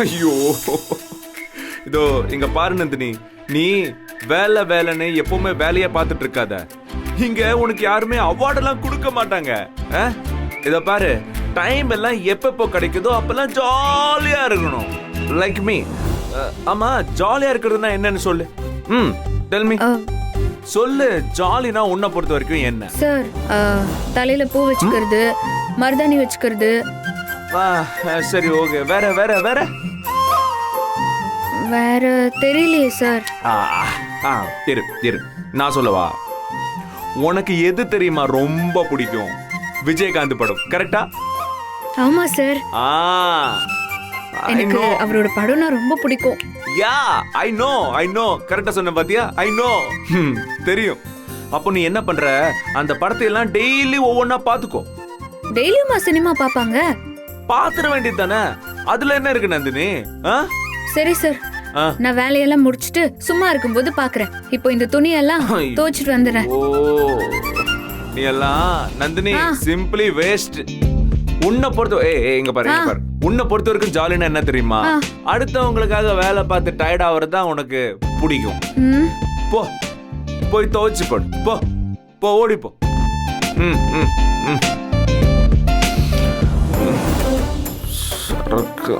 ஐயோ, இதோ இங்க பாரு நந்தினி, நீ வேலை வேலைன்னு எப்பவுமே வேலையை பார்த்துட்டு இருக்காத. இங்க உனக்கு யாருமே அவார்டெல்லாம் கொடுக்க மாட்டாங்க. இத பாரு, டைம் எல்லாம் எப்பப்போ கிடைக்குதோ அப்பெல்லாம் ஜாலியா இருக்கணும். Like me. ஆமா, ஜாலியா இருக்கிறதுனா என்னன்னு சொல்லு. Tell me. சொல்லு, ஜாலினா உன்னை பொறுத்த வரைக்கும் என்ன? சார், தலையில பூ வச்சுக்கிறது, மருதாணி வச்சுக்கிறது. சரி, ஓகே. வேற வேற வேற வேற தெரியலையே சார். இரு நான் சொல்லவா? உனக்கு எது தெரியுமா ரொம்ப பிடிக்கும்? விஜயகாந்த் படம், கரெக்டா? ஆமா சார், எனக்கு அவரோட படம்னா ரொம்ப பிடிக்கும். யா, ஐ நோ கரெக்டா சொன்ன பாத்தியா? ஐ நோ, தெரியும். அப்போ நீ என்ன பண்ற, அந்த படத்தை எல்லாம் டெய்லி ஒவ்வொன்னா பாத்துக்கோ. டெய்லியுமா சினிமா பாப்பாங்க? பாத்துற வேண்டியது தானே, அதுல என்ன இருக்கு நந்தினி? சரி சார், நான் வேலையெல்லாம் முடிச்சிட்டு சும்மா இருக்கும்போது பாக்குறேன். இப்போ இந்த துணியெல்லாம் துவைச்சிட்டு வந்துடுறேன். ஓ, நீ எல்லாம் நந்தினி சிம்பிளி வேஸ்ட். உன்னை பொறுத்த இங்க பாரு, உன்னை பொறுத்த வரைக்கும் ஜாலினா என்ன தெரியுமா? அடுத்தவங்களுக்காக வேலை பார்த்து டயர்ட் ஆகுறது தான் உனக்கு பிடிக்கும். போய் துவைச்சு போடு. போ ஓடி போ. சரக்கு.